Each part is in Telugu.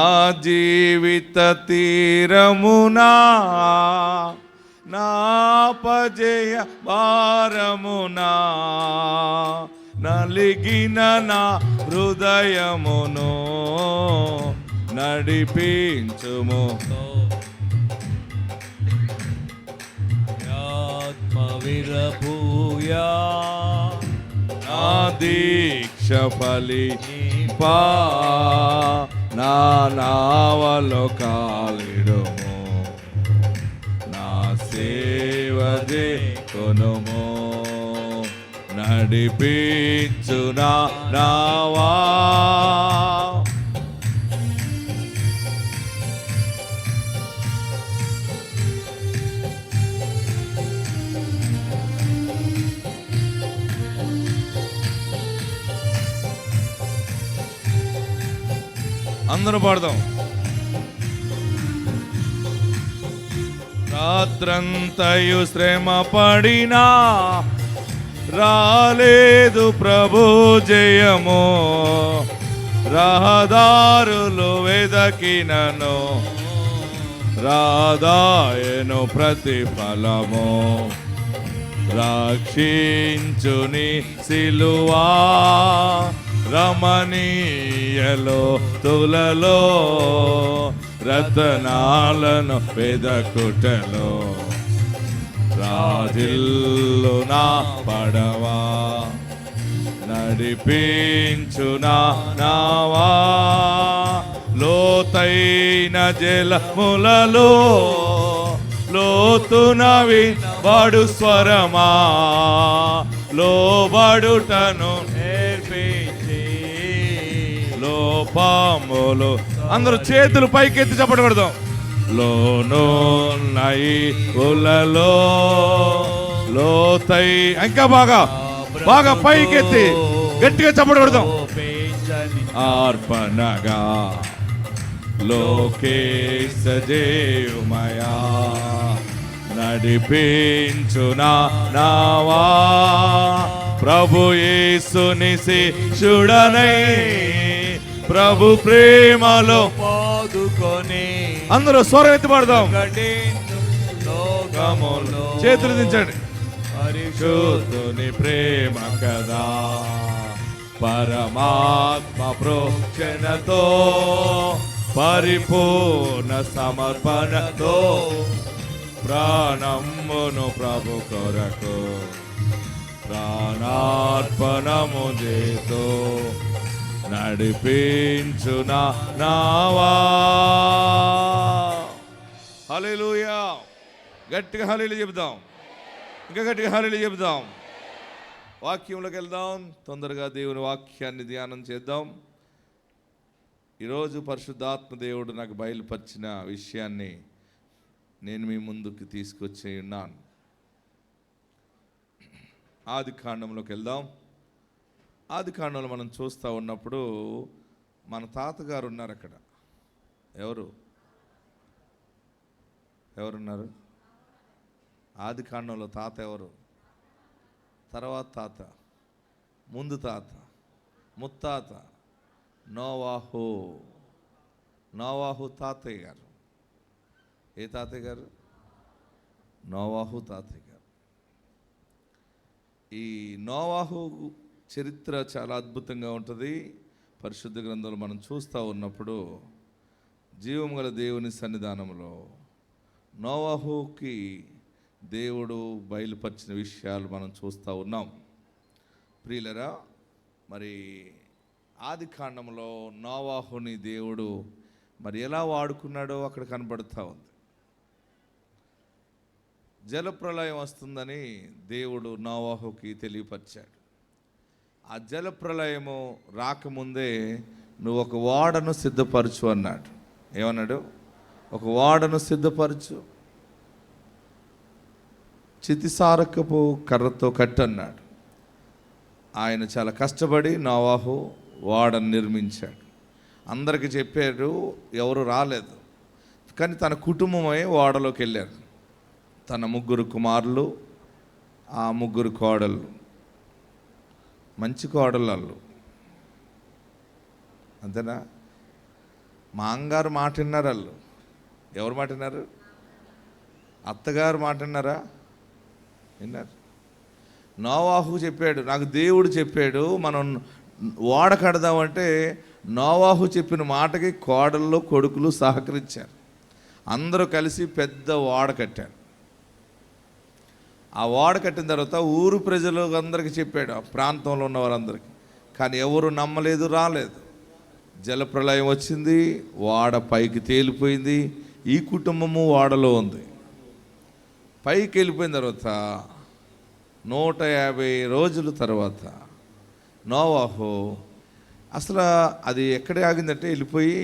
నా జీవిత తీరమునా నాపజయ భారమునా నలిగిన నా హృదయమును నడిపించుము. ఆత్మవిరభూయా నా దీక్ష ఫలింపా నా నావలో కాలిడుము నా సేవదే కొనుము నడిపించు నా నావా. అందరూ పాడదాం. రాత్రంతయు శ్రమ పడినా రాలేదు ప్రభు జయము రహదారులు వెదకినను రాదాయను ప్రతిఫలము రక్షించుని సిలువా రమణీయలో తులలో రతనాలను వెదకుటలో రాజిల్లు నా పడవా నడిపించు నా నావా లోతైన జలములలో లోతునవి బడు స్వరమా లోబడుటను నేర్పించి లోపములు. అందరూ చేతులు పైకెత్తి చప్పట్లు కొడదాం. లోనోన్నయి ఉలలో లోతై ఇంకా బాగా బాగా పైకెత్తి గట్టిగా చప్పట్లు కొడదాం. అర్పణగా లోకేశ జేయుమయా నడిపించు నా నావా ప్రభు యేసుని శిష్యుడనై ప్రభు ప్రేమలో పాదుకొని అందరూ స్వరం ఎత్తి పాడదాం. చేతులు దించండి. పరిశుద్ధుని ప్రేమ కదా పరమాత్మ ప్రోక్షణతో పరిపూర్ణ సమర్పణతో ప్రాణమును ప్రభు కొరకు ప్రాణార్పణము చేతో నడిపించు నా నావా. హల్లెలూయా. గట్టిగా హల్లెలూయా చెబుదాం. ఇంకా గట్టిగా హల్లెలూయా చెబుదాం. వాక్యంలోకి వెళ్దాం. తొందరగా దేవుని వాక్యాన్ని ధ్యానం చేద్దాం. ఈరోజు పరిశుద్ధాత్మ దేవుడు నాకు బయలుపరిచిన విషయాన్ని నేను మీ ముందుకు తీసుకొచ్చి ఉన్నాను. ఆది కాండంలోకి వెళ్దాం. ఆది కాండంలో మనం చూస్తూ ఉన్నప్పుడు మన తాతగారు ఉన్నారు అక్కడ. ఎవరున్నారు? ఆది కాండంలో తాత ఎవరు? తర్వాత తాత, ముందు తాత, ముత్తాత నోవాహు తాతయ్య గారు. ఏ తాతయ్య గారు? నోవాహు తాతయ్య గారు. ఈ నోవాహు చరిత్ర చాలా అద్భుతంగా ఉంటుంది. పరిశుద్ధ గ్రంథంలో మనం చూస్తూ ఉన్నప్పుడు జీవం గల దేవుని సన్నిధానంలో నోవాహుకి దేవుడు బయలుపరిచిన విషయాలు మనం చూస్తూ ఉన్నాం. ప్రియులరా, మరి ఆది కాండంలో నోవాహుని దేవుడు మరి ఎలా వాడుకున్నాడో అక్కడ కనబడుతూ ఉంది. జలప్రళయం వస్తుందని దేవుడు నోవాహుకి తెలియపరిచాడు. ఆ జలప్రళయము రాకముందే నువ్వు ఒక ఓడను సిద్ధపరచు అన్నాడు. ఏమన్నాడు? ఒక ఓడను సిద్ధపరచు, చితిసారకపు కర్రతో కట్టన్నాడు. ఆయన చాలా కష్టపడి నోవాహు ఓడను నిర్మించాడు. అందరికీ చెప్పారు, ఎవరు రాలేదు. కానీ తన కుటుంబమే ఓడలోకి వెళ్ళారు. తన 3 కుమారులు, ఆ 3 కోడళ్ళు. మంచి కోడళ్ళు వాళ్ళు, అంతేనా? మా అంగారు మాట విన్నారు వాళ్ళు. ఎవరు మాట విన్నారు? అత్తగారు మాట విన్నారా? విన్నారు. నోవాహు చెప్పాడు, నాకు దేవుడు చెప్పాడు మనం ఓడ కడదామంటే నోవాహు చెప్పిన మాటకి కోడళ్ళు కొడుకులు సహకరించారు. అందరూ కలిసి పెద్ద ఓడ కట్టారు. ఆ ఓడ కట్టిన తర్వాత ఊరు ప్రజలు అందరికీ చెప్పాడు, ఆ ప్రాంతంలో ఉన్న వారందరికీ. కానీ ఎవరు నమ్మలేదు, రాలేదు. జలప్రళయం వచ్చింది, ఓడ పైకి తేలిపోయింది. ఈ కుటుంబము ఓడలో ఉంది. పైకి వెళ్ళిపోయిన తర్వాత 150 రోజుల తర్వాత నోవాహు అసలు అది ఎక్కడ ఆగిందంటే వెళ్ళిపోయి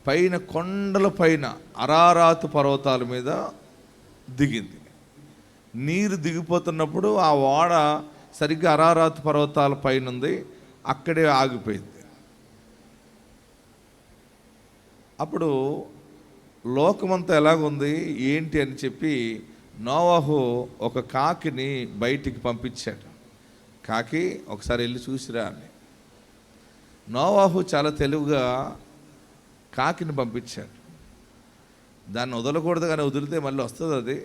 పైన కొండల పైన అరారాతు పర్వతాల మీద దిగింది. నీరు దిగిపోతున్నప్పుడు ఆ ఓడ సరిగ్గా అరారాతు పర్వతాల పైన ఉంది, అక్కడే ఆగిపోయింది. అప్పుడు లోకమంతా ఎలాగుంది ఏంటి అని చెప్పి నోవాహు ఒక కాకిని బయటికి పంపించాడు. కాకి ఒకసారి వెళ్ళి చూసిరా అని. నోవాహు చాలా తెలివిగా కాకిని పంపించాడు. దాన్ని వదలకూడదు, కానీ వదిలితే మళ్ళీ వస్తుంది. అది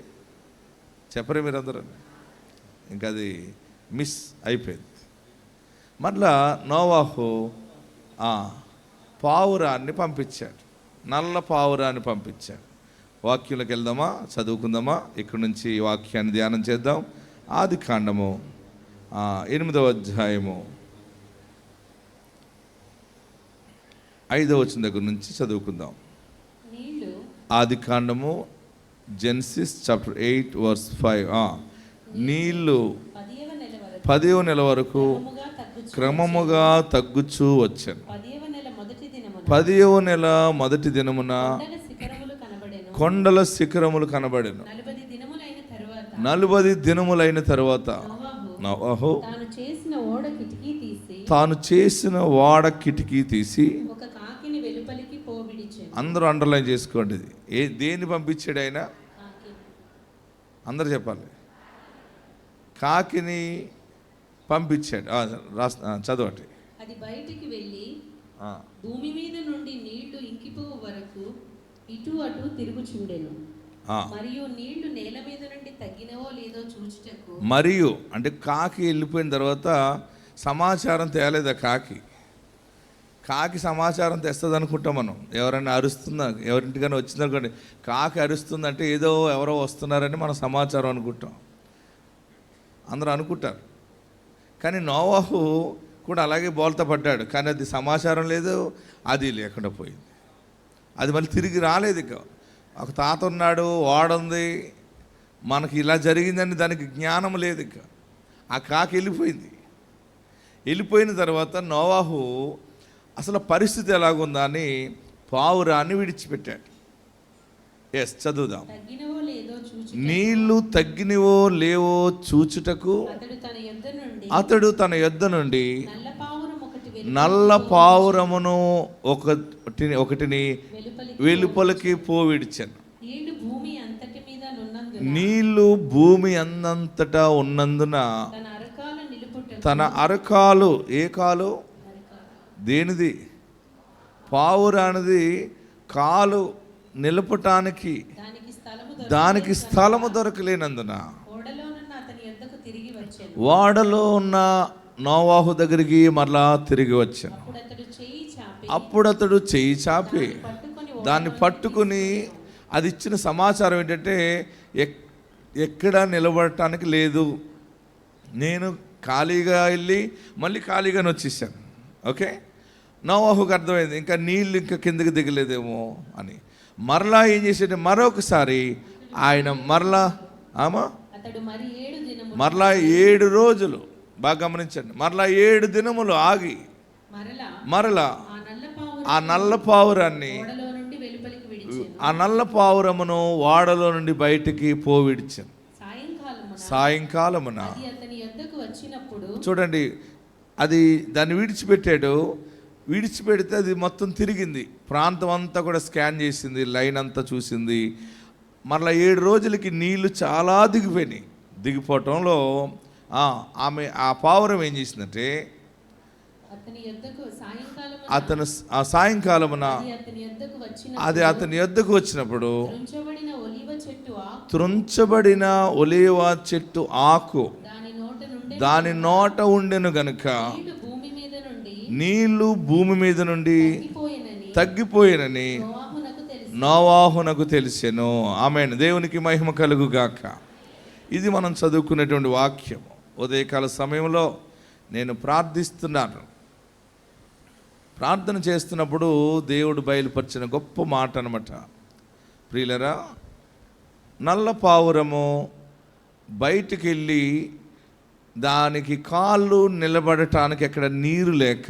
చెప్పరే మీరందరూ, ఇంకా అది మిస్ అయిపోయింది. మళ్ళా నోవాహు పావురాన్ని పంపించాడు, నల్ల పావురాన్ని పంపించాడు. వాక్యంలోకి వెళ్దామా, చదువుకుందామా? ఇక్కడి నుంచి వాక్యాన్ని ధ్యానం చేద్దాం. ఆదికాండము 8వ అధ్యాయము 5వ వచనం దగ్గర నుంచి చదువుకుందాం. ఆదికాండము జెనసిస్ చాప్టర్ 8 verse 5. నీళ్లు 10వ నెల వరకు క్రమముగా తగ్గుచూ వచ్చాను. 10వ నెల మొదటి దినమున కొండల శిఖరములు కనబడెను. 40 దినములైన తరువాత నోవాహు తాను చేసిన ఓడ కిటికీ తీసి, అందరూ అండర్లైన్ చేసుకోండి, దేన్ని పంపించాడు ఆయన? అందరూ చెప్పాలి. కాకిని పంపించాడు. చదవండి. అది బయటికి వెళ్ళి భూమి మీద నుండి నీళ్లు ఇంకిపోవు వరకు ఇటు అటు తిరుగుచుండెను. మరియు నీళ్లు నేల మీద నుండి తగ్గినవో లేదో చూచుటకు. మరియు అంటే కాకి వెళ్ళిపోయిన తర్వాత సమాచారం తేలేదా? కాకి సమాచారం తెస్తుంది అనుకుంటాం మనం. ఎవరైనా అరుస్తుందా, ఎవరింటికైనా వచ్చిందనుకోండి, కాకి అరుస్తుందంటే ఏదో ఎవరో వస్తున్నారని మనం సమాచారం అనుకుంటాం, అందరూ అనుకుంటారు. కానీ నోవాహు కూడా అలాగే బోల్తా పడ్డాడు. కానీ అది సమాచారం లేదు, అది లేకుండా పోయింది. అది మళ్ళీ తిరిగి రాలేదు. ఇక ఒక తాత ఉన్నాడు, వాడుంది, మనకి ఇలా జరిగిందని దానికి జ్ఞానం లేదు. ఇక ఆ కాకి వెళ్ళిపోయింది. వెళ్ళిపోయిన తర్వాత నోవాహు అసలు పరిస్థితి ఎలాగుందా అని పావురాన్ని విడిచిపెట్టాడు. చదువుదాం. నీళ్లు తగ్గినవో లేవో చూచుటకు అతడు తన యొద్ద నుండి నల్ల పావురమును ఒకటిని వెలుపలికి పోవిడిచాను. నీళ్లు భూమి అంతటా ఉన్నందున తన అరకాలు, ఏ కాలు? దేనిది? పావురానిది కాలు నిలపటానికి దానికి స్థలము దొరకలేనందున ఓడలో ఉన్న నోవాహు దగ్గరికి మరలా తిరిగి వచ్చాను. అప్పుడు అతడు చెయ్యి చాపి దాన్ని పట్టుకుని, అది ఇచ్చిన సమాచారం ఏంటంటే ఎక్కడా నిలబడటానికి లేదు, నేను ఖాళీగా వెళ్ళి మళ్ళీ ఖాళీగానే వచ్చేసాను. ఓకే, నోవాహుకు అర్థమైంది ఇంకా నీళ్ళు ఇంకా కిందకి దిగలేదేమో అని. మరలా ఏం చేసాడు, మరొకసారి ఆయన మరలా 7 రోజులు, బాగా గమనించండి, మరలా 7 దినములు ఆగి మరలా ఆ నల్ల పావురాన్ని, ఆ నల్ల పావురమును వాడలో నుండి బయటికి పోవిడిచాను. సాయంకాలమున చూడండి, అది దాన్ని విడిచిపెట్టాడు. విడిచిపెడితే అది మొత్తం తిరిగింది, ప్రాంతం అంతా కూడా స్కాన్ చేసింది, లైన్ అంతా చూసింది. మరలా 7 రోజులకి నీళ్లు చాలా దిగిపోవటంలో ఆ పావురం ఏం చేసిందంటే అతను ఆ సాయంకాలమున అది అది అతని యొద్దకు వచ్చినప్పుడు త్రుంచబడిన ఒలీవ చెట్టు ఆకు దాని నోట ఉండెను గనుక నీళ్లు భూమి మీద నుండి తగ్గిపోయినని నోవాహునకు తెలిసెను. ఆమేన్. దేవునికి మహిమ కలుగుగాక. ఇది మనం చదువుకునేటువంటి వాక్యం. ఉదయకాల సమయంలో నేను ప్రార్థిస్తున్నాను. ప్రార్థన చేస్తున్నప్పుడు దేవుడు బయలుపరిచిన గొప్ప మాట అనమాట. ప్రియులరా, నల్ల పావురము బయటికి వెళ్ళి దానికి కాళ్ళు నిలబడటానికి ఎక్కడ నీరు లేక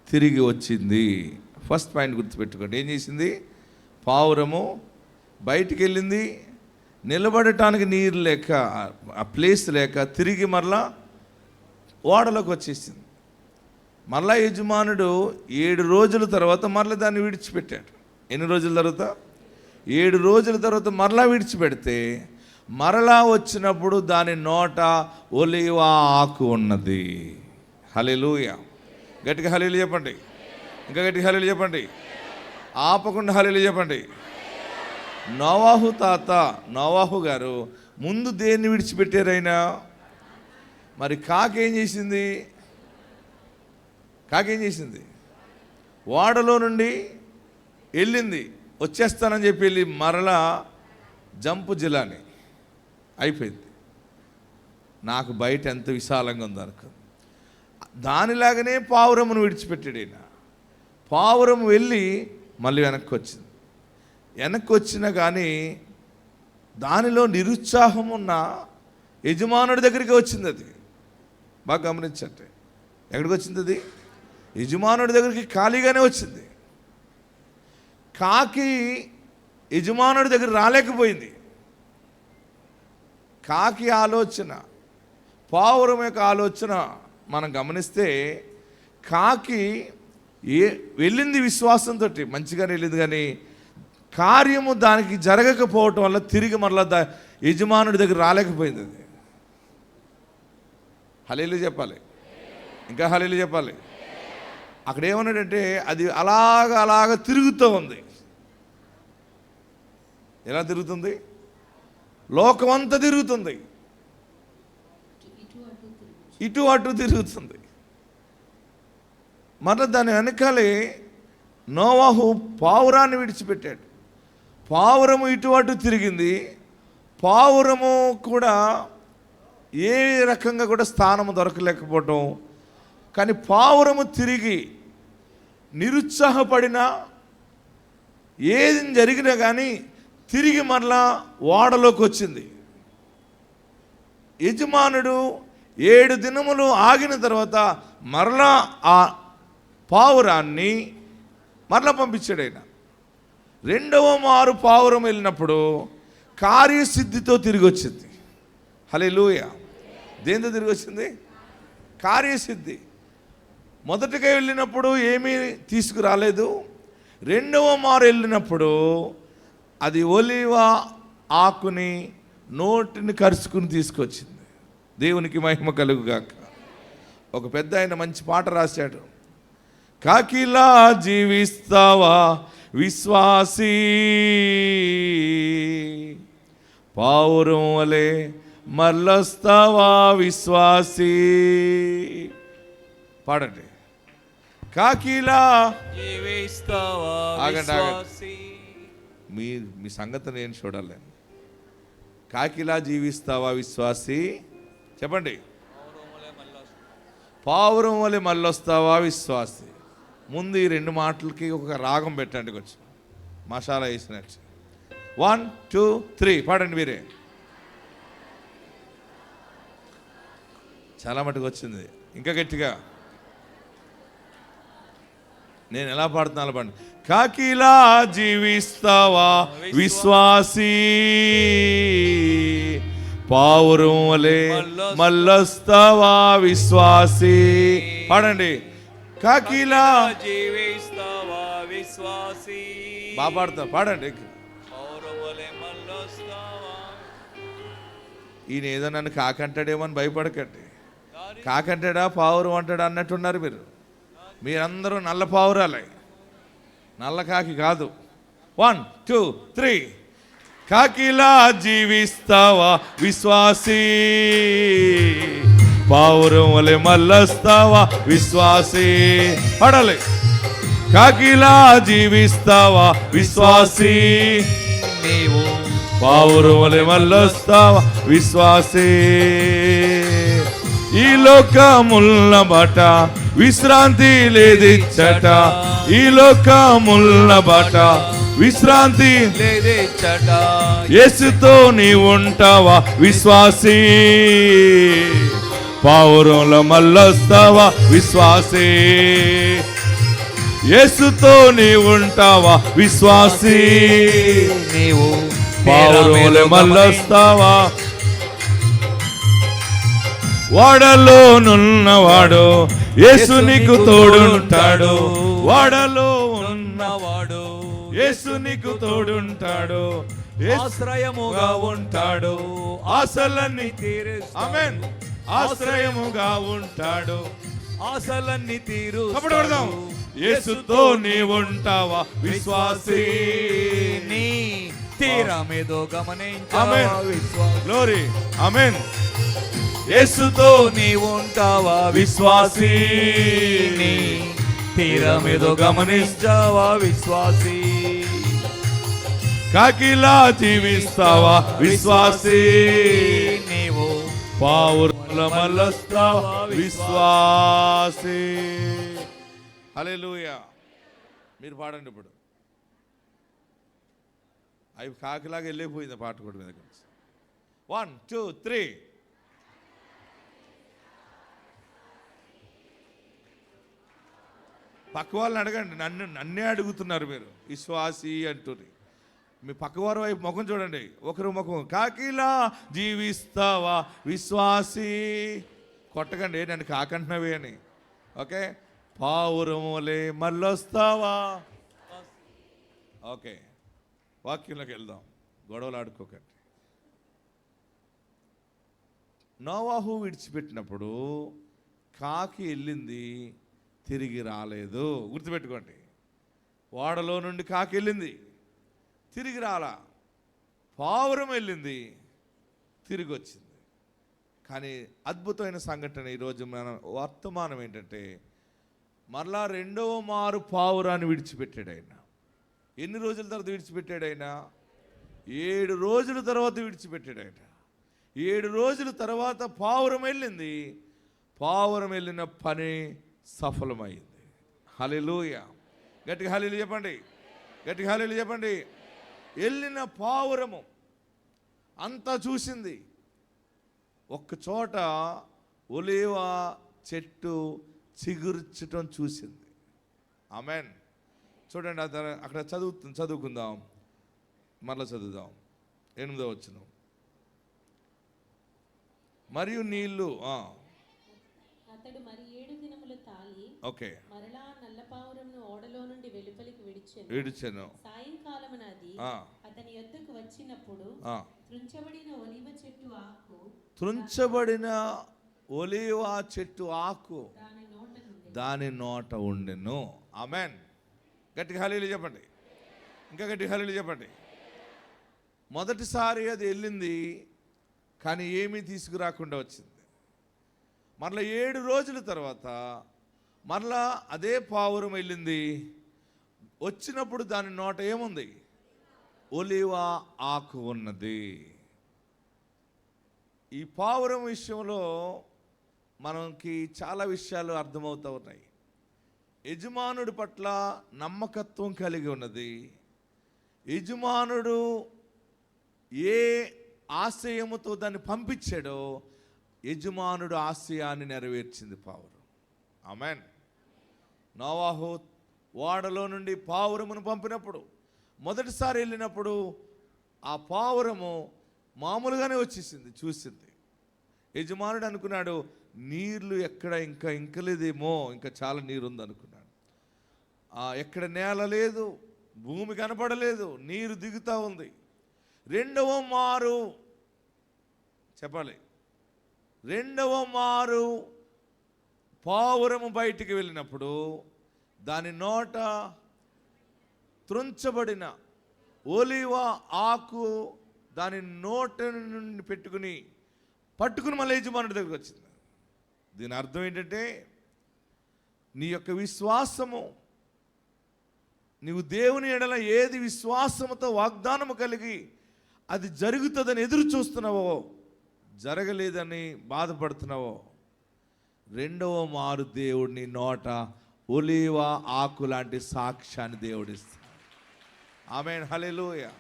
తిరిగి వచ్చింది. ఫస్ట్ పాయింట్ గుర్తుపెట్టుకోండి. ఏం చేసింది? పావురము బయటికి వెళ్ళింది, నిలబడటానికి నీరు లేక, ఆ ప్లేస్ లేక తిరిగి మరలా ఓడలోకి వచ్చేసింది. మరలా యజమానుడు 7 రోజుల తర్వాత మరలా దాన్ని విడిచిపెట్టాడు. ఎన్ని రోజుల తర్వాత? 7 రోజుల తర్వాత మరలా విడిచిపెడితే మరలా వచ్చినప్పుడు దాని నోట ఒలీవ ఆకు ఉన్నది. హల్లెలూయా. గట్టిగా హల్లెలూయా చెప్పండి. ఇంకా గట్టిగా హల్లెలూయా చెప్పండి. ఆపకుండా హల్లెలూయా చెప్పండి. నోవాహు గారు ముందు దేన్ని విడిచిపెట్టారు అయినా? మరి కాకేం చేసింది? ఓడలో నుండి వెళ్ళింది, వచ్చేస్తానని చెప్పి వెళ్ళి మరలా జంపు జిలాని అయిపోయింది. నాకు బయట ఎంత విశాలంగా ఉందో అనుకో. దానిలాగానే పావురమును విడిచిపెట్టాడు ఈయన. పావురం వెళ్ళి మళ్ళీ వెనక్కి వచ్చింది. వెనక్కి వచ్చినా కానీ దానిలో నిరుత్సాహం ఉన్న యజమానుడి దగ్గరికి వచ్చింది. అది బాగా గమనించండి. ఎక్కడికి వచ్చింది? అది యజమానుడి దగ్గరికి ఖాళీగానే వచ్చింది. కాకి యజమానుడి దగ్గర రాలేకపోయింది. కాకి ఆలోచన, పావురం యొక్క ఆలోచన మనం గమనిస్తే, కాకి వెళ్ళింది విశ్వాసంతో, మంచిగానే వెళ్ళింది, కానీ కార్యము దానికి జరగకపోవటం వల్ల తిరిగి మరలా యజమానుడి దగ్గర రాలేకపోయింది. అది హల్లెలూయా చెప్పాలి. ఇంకా హల్లెలూయా చెప్పాలి. అక్కడ ఏమన్నాడంటే, అది అలాగ తిరుగుతూ ఉంది. ఎలా తిరుగుతుంది? లోకమంతా తిరుగుతుంది, ఇటు అటు తిరుగుతుంది. మరలా దాని వెనకాలే నోవాహు పావురాన్ని విడిచిపెట్టాడు. పావురము ఇటు అటు తిరిగింది. పావురము కూడా ఏ రకంగా కూడా స్థానము దొరకలేకపోవటం. కానీ పావురము తిరిగి నిరుత్సాహపడినా, ఏది జరిగినా కానీ తిరిగి మరలా ఓడలోకి వచ్చింది. యజమానుడు 7 దినములు ఆగిన తర్వాత మరలా ఆ పావురాన్ని మరలా పంపించాడు ఆయన. 2వ మారు పావురం వెళ్ళినప్పుడు కార్యసిద్ధితో తిరిగి వచ్చింది. హల్లెలూయా. దేంతో తిరిగి వచ్చింది? కార్యసిద్ధి. మొదటిగా వెళ్ళినప్పుడు ఏమీ తీసుకురాలేదు. 2వ మారు వెళ్ళినప్పుడు అది ఒలీవ ఆకుని నోటిని కరుచుకుని తీసుకొచ్చింది. దేవునికి మహిమ కలుగుగాక. ఒక పెద్ద ఆయన మంచి పాట రాశాడు. కాకిలా జీవిస్తావా విశ్వాసీ, పావురం వలె మళ్ళొస్తావా విశ్వాసీ. పాడండి. కాకిలా జీవిస్తావా విశ్వాసీ. మీ సంగతి నేను చూడాలి. కాకిలా జీవిస్తావా విశ్వాసీ. చెప్పండి. పావురం వలె మళ్ళొస్తావా విశ్వాసీ. ముందు ఈ 2 మాటలకి ఒక రాగం పెట్టండి, కొంచెం మసాలా వేసినట్టు. 1 2 3 పాడండి మీరే. చాలా మటుకు వచ్చింది. ఇంకా గట్టిగా నేను ఎలా పాడుతున్నాను పండి. కాకిలా జీవిస్తావా విశ్వాసీ, పావురం వలె మళ్ళొస్తావా విశ్వాసీ. పాడండి. కాకిలా జీవిస్తావా విశ్వాసీ. బాగా పాడతా, పాడండి. పావురం వలె మళ్ళొస్తావా. ఈయన ఏదో నన్ను కాకంటాడేమో అని భయపడకండి. కాకంటాడా పావురం అంటాడా అన్నట్టున్నారు మీరు. మీరందరూ నల్ల పావురాలే, నల్ల కాకి కాదు. 1 2 3. కాకిలా జీవిస్తావా విశ్వాసీ, పావురం వలె మల్లస్తావా విశ్వాసీ. పడాలి. కాకిలా జీవిస్తావా విశ్వాసీ, నీవు పావురం వలె మల్లస్తావా విశ్వాసీ. ఈ లోకముల్ల బాట విశ్రాంతి లేదిచ్చట, ఈ లోకముల్ల బాట విశ్రాంతి లేదిచ్చట. యేసుతో నీ ఉంటావా విశ్వాసీ, పావురంలో మల్లొస్తావా విశ్వాసీ. యేసుతో నీ ఉంటావా విశ్వాసీ, నీవు పావురంలో మల్లొస్తావా. వాడలోనున్నవాడు యేసు నీకు తోడుంటాడు, వాడలో ఉన్నవాడు యేసు నీకు తోడుంటాడు, ఆశ్రయముగా ఉంటాడు, ఆశలన్నీ తీరుస్తాడు. ఆమేన్. ఆశ్రయముగా ఉంటాడు, ఆశలన్నీ తీరు. కబడి కొడదాం. యేసుతో నీ ఉంటావా విశ్వాసీ, నీ తీరమేదో ఆమేన్. గమనించావా విశ్వాసీ. గ్లోరీ. ఆమేన్. యేసుతో నీ ఉంటావా విశ్వాసీ, నీ తీరమేదో గమనించావా విశ్వాసీ. కాకిలా జీవిస్తావా విశ్వాసీ, నీవు పావురంలో మల్లొస్తావా విశ్వాసీ. హల్లెలూయా. మీరు పాడండి ఇప్పుడు. అవి కాకిలాగా వెళ్ళిపోయింది పాట కూడా మీద. 1 2 3. పక్క వాళ్ళని అడగండి, నన్నే అడుగుతున్నారు మీరు విశ్వాసి అంటుంది. మీ పక్కవారి వైపు ముఖం చూడండి, ఒకరు ముఖం. కాకిలా జీవిస్తావా విశ్వాసి. కొట్టకండి నన్ను కాకంటున్నవి అని. ఓకే. పావురములే మళ్ళొస్తావా. ఓకే, వాక్యంలోకి వెళ్దాం, గొడవలు ఆడుకోకండి. నోవాహు విడిచిపెట్టినప్పుడు కాకి వెళ్ళింది, తిరిగి రాలేదు. గుర్తుపెట్టుకోండి. ఓడలో నుండి కాకి వెళ్ళింది, తిరిగి రాలా. పావురం వెళ్ళింది, తిరిగి వచ్చింది. కానీ అద్భుతమైన సంఘటన ఈరోజు మన వర్తమానం ఏంటంటే, మరలా రెండవ మారు పావురాన్ని విడిచిపెట్టాడు ఆయన. ఎన్ని రోజుల తర్వాత విడిచిపెట్టాడు ఆయన? 7 రోజుల తర్వాత విడిచిపెట్టాడు ఆయన. 7 రోజుల తర్వాత పావురం వెళ్ళింది. పావురం వెళ్ళిన పని సఫలమైంది. హల్లెలూయా. గట్టిగా హల్లెలూయా చెప్పండి, గట్టిగా హల్లెలూయా చెప్పండి. వెళ్ళిన పావురము అంతా చూసింది. ఒక్క చోట ఒలీవ చెట్టు చిగుర్చటం చూసింది. ఆమేన్. చూడండి, అక్కడ చదువుకుందాం, మరలా చదువుదాం. 8వ వచనం. మరియు నీళ్లు అతడు మరి 7 దినములు తాలి ఓకే మరలా నల్లపావురంను ఓడలో నుండి వెలుపలికి విడిచెను. సాయంకాలమున అది అతని యొద్దకు వచ్చినప్పుడు త్రుంచబడిన ఒలీవ చెట్టు ఆకు దాని నోట ఉండెను. ఆమేన్. గట్టిగా హల్లెలూయా చెప్పండి, ఇంకా గట్టిగా హల్లెలూయా చెప్పండి. మొదటిసారి అది వెళ్ళింది, కానీ ఏమీ తీసుకురాకుండా వచ్చింది. మరలా 7 రోజుల తర్వాత మరలా అదే పావురం వెళ్ళింది. వచ్చినప్పుడు దాని నోట ఏముంది? ఒలీవ ఆకు ఉన్నది. ఈ పావురం విషయంలో మనకి చాలా విషయాలు అర్థమవుతూ ఉన్నాయి. యజమానుడి పట్ల నమ్మకత్వం కలిగి ఉన్నది. యజమానుడు ఏ ఆశయముతో దాన్ని పంపించాడో యజమానుడు ఆశయాన్ని నెరవేర్చింది పావురం. ఆమేన్. నోవాహు ఓడలో నుండి పావురమును పంపినప్పుడు, మొదటిసారి వెళ్ళినప్పుడు ఆ పావురము మామూలుగానే వచ్చేసింది, చూసింది. యజమానుడు అనుకున్నాడు, నీళ్లు ఎక్కడ ఇంకా ఇంకలేదేమో, ఇంకా చాలా నీరు ఉంది అనుకున్నాడు. ఎక్కడ నేల లేదు, భూమి కనపడలేదు, నీరు దిగుతూ ఉంది. రెండవ మారు పావురము బయటికి వెళ్ళినప్పుడు దాని నోట త్రుంచబడిన ఒలీవ ఆకు దాని నోట నుండి పట్టుకుని మళ్ళీ యజమానుడి దగ్గరికి వచ్చింది. దీని అర్థం ఏంటంటే, నీ యొక్క విశ్వాసము, నీవు దేవుని ఎడల ఏది విశ్వాసముతో వాగ్దానము కలిగి అది జరుగుతుందని ఎదురు చూస్తున్నావో, జరగలేదని బాధపడుతున్నావో, రెండవ మారు దేవుడిని నోట ఒలీవ ఆకు లాంటి సాక్ష్యాన్ని దేవుడిస్తాడు. ఆమేన్, హల్లెలూయా.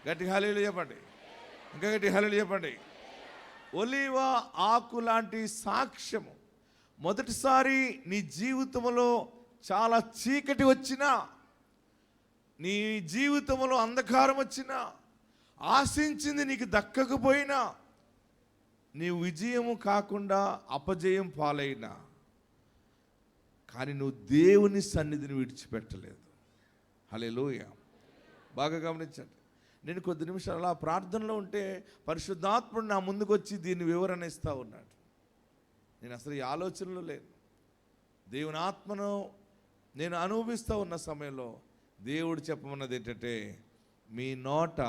గట్టి హల్లెలూయా చెప్పండి, ఇంకా గట్టి హల్లెలూయా చెప్పండి. ఒలీవ ఆకు లాంటి సాక్ష్యము. మొదటిసారి నీ జీవితంలో చాలా చీకటి వచ్చినా, నీ జీవితంలో అంధకారం వచ్చినా, ఆశించింది నీకు దక్కకపోయినా, నీ విజయము కాకుండా అపజయం పాలైనా, కానీ నువ్వు దేవుని సన్నిధిని విడిచిపెట్టలేదు. హల్లెలూయా. బాగా గమనించండి. నేను కొద్ది నిమిషాలు అలా ప్రార్థనలో ఉంటే పరిశుద్ధాత్ముడు నా ముందుకు వచ్చి దీన్ని వివరణ ఇస్తూ ఉన్నాడు. నేను అసలు ఈ ఆలోచనలో లేను. దేవుని ఆత్మను నేను అనుభవిస్తూ ఉన్న సమయంలో దేవుడు చెప్పమన్నది ఏంటంటే, మీ నోట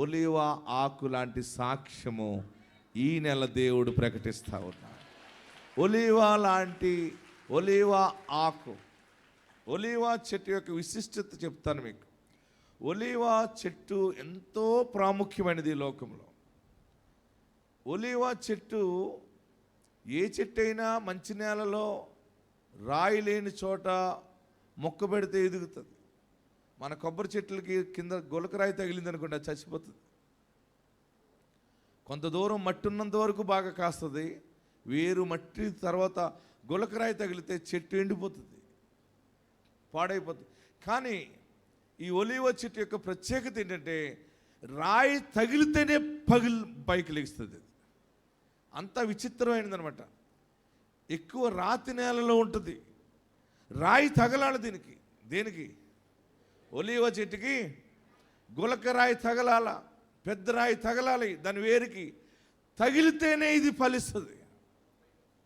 ఒలీవ ఆకు లాంటి సాక్ష్యము ఈ నెల దేవుడు ప్రకటిస్తూ ఉన్నాడు. ఒలీవ ఆకు, ఒలీవ చెట్టు యొక్క విశిష్టత చెప్తాను మీకు. ఒలీవ చెట్టు ఎంతో ప్రాముఖ్యమైనది ఈ లోకంలో. ఒలీవ చెట్టు ఏ చెట్టు అయినా మంచి నేలలో రాయి లేని చోట మొక్క పెడితే ఎదుగుతుంది. మన కొబ్బరి చెట్లకి కింద గులకరాయి తగిలింది అనుకోండి, అది చచ్చిపోతుంది. కొంత దూరం మట్టి ఉన్నంత వరకు బాగా కాస్తుంది. వేరు మట్టి తర్వాత గులకరాయి తగిలితే చెట్టు ఎండిపోతుంది, పాడైపోతుంది. కానీ ఈ ఒలీవ చెట్టు యొక్క ప్రత్యేకత ఏంటంటే, రాయి తగిలితేనే పైకి లెగుస్తుంది. అంత విచిత్రమైనదనమాట. ఎక్కువ రాతి నేలలో ఉంటుంది. రాయి తగలాలి దేనికి? ఒలీవ చెట్టుకి గులకరాయి తగలాల, పెద్ద రాయి తగలాలి దాని వేరుకి. తగిలితేనే ఇది ఫలిస్తుంది.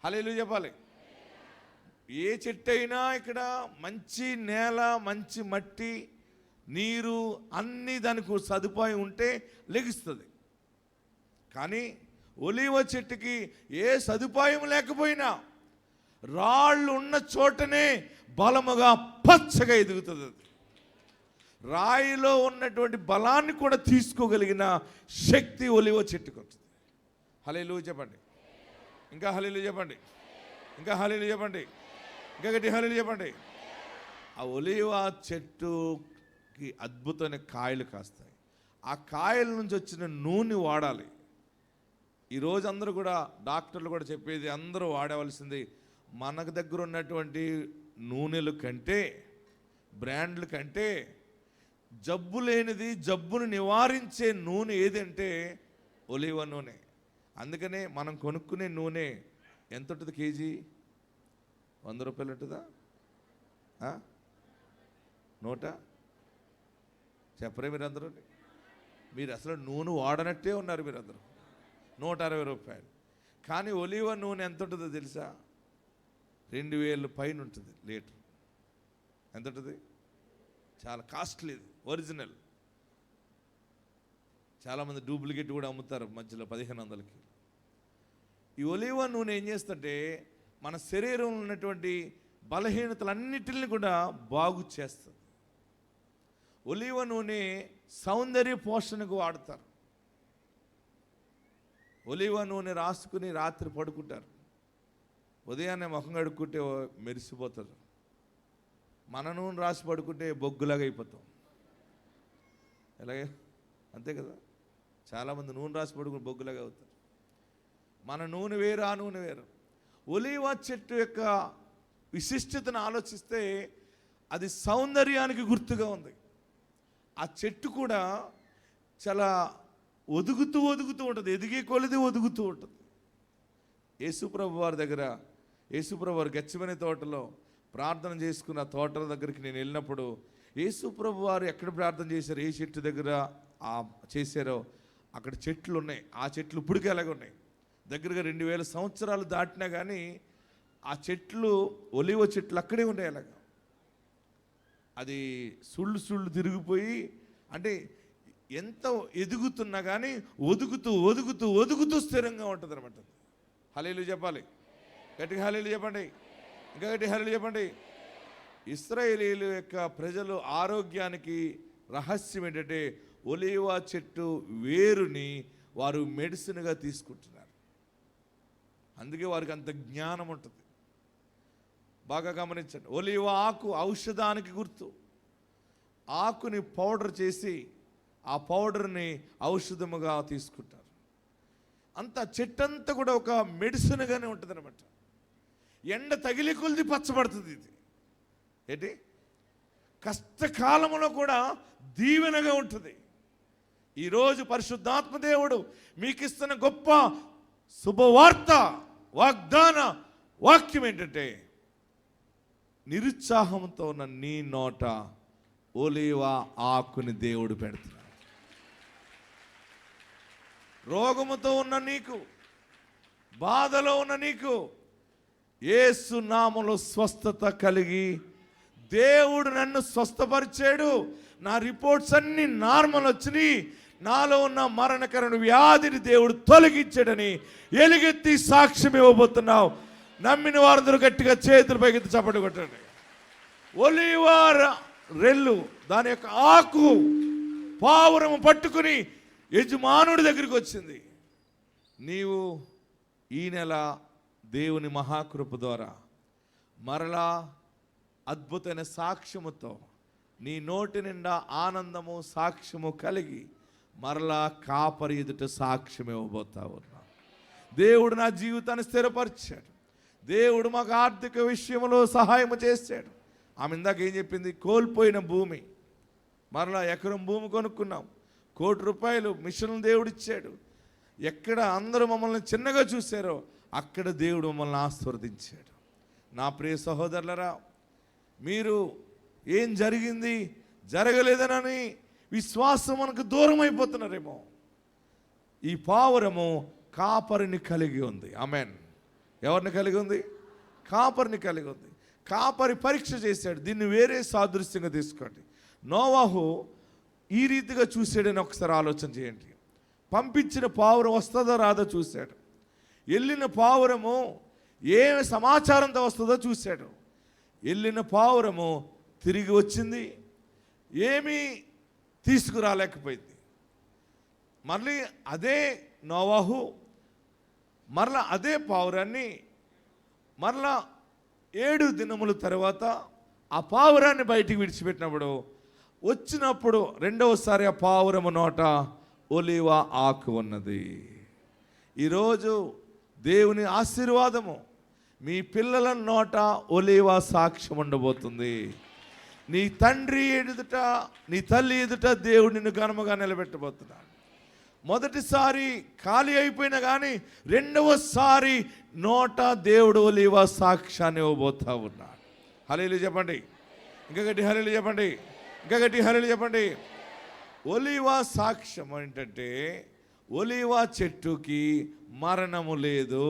హల్లెలూయా చెప్పాలి. ఏ చెట్టు అయినా ఇక్కడ మంచి నేల, మంచి మట్టి, నీరు అన్నీ దానికి సదుపాయం ఉంటే లెగుస్తుంది. కానీ ఒలీవ చెట్టుకి ఏ సదుపాయం లేకపోయినా రాళ్ళు ఉన్న చోటనే బలముగా పచ్చగా ఎదుగుతుంది. రాయిలో ఉన్నటువంటి బలాన్ని కూడా తీసుకోగలిగిన శక్తి ఒలీవ చెట్టుకు ఉంటుంది. హల్లెలూయా చెప్పండి, ఇంకా హల్లెలూయా చెప్పండి, ఇంకా హల్లెలూయా చెప్పండి, ఇంకా గట్టి హల్లెలూయా చెప్పండి. ఆ ఒలీవ చెట్టుకి అద్భుతమైన కాయలు కాస్తాయి. ఆ కాయల నుంచి వచ్చిన నూనె వాడాలి. ఈరోజు అందరూ కూడా, డాక్టర్లు కూడా చెప్పేది, అందరూ వాడవలసింది మనకు దగ్గర ఉన్నటువంటి నూనెల కంటే, బ్రాండ్ల కంటే జబ్బు లేనిది, జబ్బును నివారించే నూనె ఏదంటే ఒలీవ నూనె. అందుకనే మనం కొనుక్కునే నూనె ఎంత ఉంటుంది? కేజీ 100 రూపాయలు ఉంటుందా? 100? చెప్పరే మీరందరూ? మీరు అసలు నూనె వాడనట్టే ఉన్నారు మీరందరూ. 160 రూపాయలు. కానీ ఒలీవ నూనె ఎంత ఉంటుందో తెలుసా? 2000 పైన ఉంటుంది లీటర్. ఎంత ఉంటుంది? చాలా కాస్ట్లీది. ఒరిజినల్. చాలామంది డూప్లికేట్ కూడా అమ్ముతారు మధ్యలో 1500కి. ఈ ఒలీవ నూనె ఏం చేస్తుంటే మన శరీరంలో ఉన్నటువంటి బలహీనతలన్నిటిని కూడా బాగు చేస్తుంది. ఒలీవ నూనె సౌందర్య పోషణకు వాడతారు. ఒలీవ నూనె రాసుకుని రాత్రి పడుకుంటారు. ఉదయాన్నే ముఖం కడుక్కుంటే మెరిసిపోతారు. మన నూనె రాసి పడుకుంటే బొగ్గులాగా అయిపోతాం. ఎలాగే అంతే కదా. చాలామంది నూనె రాసి పడుకుని బొగ్గులాగా అవుతారు. మన నూనె వేరు, ఆ నూనె వేరు. ఒలీవ చెట్టు యొక్క విశిష్టతను ఆలోచిస్తే అది సౌందర్యానికి గుర్తుగా ఉంది. ఆ చెట్టు కూడా చాలా ఒదుగుతూ ఉంటుంది, ఎదిగే కొలది ఒదుగుతూ ఉంటుంది. యేసుప్రభు వారి దగ్గర, యేసుప్రభు వారు గెత్సేమనే తోటలో ప్రార్థన చేసుకున్న తోటల దగ్గరికి నేను వెళ్ళినప్పుడు, యేసుప్రభు వారు ఎక్కడ ప్రార్థన చేశారు, ఏ చెట్టు దగ్గర చేశారో అక్కడ చెట్లు ఉన్నాయి. ఆ చెట్లు ఇప్పటికే అలాగే ఉన్నాయి. దగ్గరగా 2000 సంవత్సరాలు దాటినా కానీ ఆ చెట్లు, ఒలివ చెట్లు అక్కడే ఉన్నాయి. అలాగా అది సుళ్ళు తిరిగిపోయి, అంటే ఎంత ఎదుగుతున్నా కానీ ఒదుగుతూ స్థిరంగా ఉంటుంది అనమాట. హల్లెలూయా చెప్పాలి, గట్టిగా హల్లెలూయా చెప్పండి, ఇంకా గట్టిగా హల్లెలూయా చెప్పండి. ఇశ్రాయేలీయుల యొక్క ప్రజలు ఆరోగ్యానికి రహస్యం ఏంటంటే ఒలీవ చెట్టు వేరుని వారు మెడిసిన్గా తీసుకుంటున్నారు. అందుకే వారికి అంత జ్ఞానం ఉంటుంది. బాగా గమనించండి. ఒలీవ ఆకు ఔషధానికి గుర్తు. ఆకుని పౌడర్ చేసి ఆ పౌడర్ని ఔషధముగా తీసుకుంటారు. అంత చెట్టంతా కూడా ఒక మెడిసిన్గానే ఉంటుంది అనమాట. ఎండ తగిలి కొలిది పచ్చబడుతుంది. ఇది ఏంటి, కష్టకాలంలో కూడా దీవెనగా ఉంటుంది. ఈరోజు పరిశుద్ధాత్మ దేవుడు మీకు ఇస్తున్న గొప్ప శుభవార్త, వాగ్దాన వాక్యం ఏంటంటే, నిరుత్సాహంతో ఉన్న నీ నోట ఒలీవ ఆకుని దేవుడు పెడుతున్నాడు. రోగముతో ఉన్న నీకు, బాధలో ఉన్న నీకు యేసు నామములో స్వస్థత కలిగి, దేవుడు నన్ను స్వస్థపరిచాడు, నా రిపోర్ట్స్ అన్ని నార్మల్ వచ్చినాయి, నాలో ఉన్న మరణకరణ వ్యాధిని దేవుడు తొలగించాడని ఎలుగెత్తి సాక్ష్యం ఇవ్వబోతున్నావు. నమ్మిన వారందరూ గట్టిగా చేతులు పైకెత్తి చప్పట్లు కొట్టండి. ఒలీవ రెల్లు, దాని యొక్క ఆకు పావురము పట్టుకుని యజమానుడి దగ్గరికి వచ్చింది. నీవు ఈ నెల దేవుని మహాకృప ద్వారా మరలా అద్భుతమైన సాక్ష్యముతో నీ నోటి నిండా ఆనందము సాక్ష్యము కలిగి మరలా కాపరి ఎదుట సాక్ష్యం ఇవ్వబోతా ఉన్నా. దేవుడు నా జీవితాన్ని స్థిరపరిచాడు. దేవుడు మాకు ఆర్థిక విషయంలో సహాయం చేశాడు. ఆమె ఇందాక ఏం చెప్పింది, కోల్పోయిన భూమి, మరలా ఎకరం భూమి కొనుక్కున్నాం, ₹1,00,00,000 మిషన్లు దేవుడు ఇచ్చాడు. ఎక్కడ అందరూ మమ్మల్ని చిన్నగా చూశారో అక్కడ దేవుడు మమ్మల్ని ఆశీర్వదించాడు. నా ప్రియ సహోదరులరా, మీరు ఏం జరిగింది జరగలేదనని విశ్వాసం మనకు దూరం అయిపోతున్నారేమో. ఈ పావురము కాపరిని కలిగి ఉంది. ఆమెన్. ఎవరిని కలిగి ఉంది? కాపరిని కలిగి ఉంది. కాపరి పరీక్ష చేశాడు. దీన్ని వేరే సాదృశ్యంగా తీసుకోండి. నోవాహు ఈ రీతిగా చూశాడని ఒకసారి ఆలోచన చేయండి. పంపించిన పావురం వస్తుందో రాదో చూశాడు. వెళ్ళిన పావురము ఏ సమాచారంతో వస్తుందో చూశాడు. వెళ్ళిన పావురము తిరిగి వచ్చింది, ఏమీ తీసుకురాలేకపోయింది. మళ్ళీ అదే నోవాహు మరలా అదే పావురాన్ని మరలా 7 దినముల తర్వాత ఆ పావురాన్ని బయటికి విడిచిపెట్టినప్పుడు వచ్చినప్పుడు రెండవసారి ఆ పావురము నోట ఒలీవ ఆకు ఉన్నది. ఈరోజు దేవుని ఆశీర్వాదము మీ పిల్లల నోట ఒలీవ సాక్ష్యం ఉండబోతుంది. నీ తండ్రి ఎదుట, నీ తల్లి ఎదుట దేవుడు నిన్ను ఘనముగా నిలబెట్టబోతున్నాడు. మొదటిసారి ఖాళీ అయిపోయినా కానీ రెండవసారి నోట దేవుడు ఒలీవ సాక్ష్యాన్ని ఇవ్వబోతా ఉన్నాడు. హల్లెలూయా చెప్పండి, ఇంకా గట్టి హల్లెలూయా చెప్పండి, ఇంకా గట్టి హల్లెలూయా చెప్పండి. ఒలీవ సాక్ష్యం ఏంటంటే, ఒలీవ చెట్టుకి మరణము లేదు.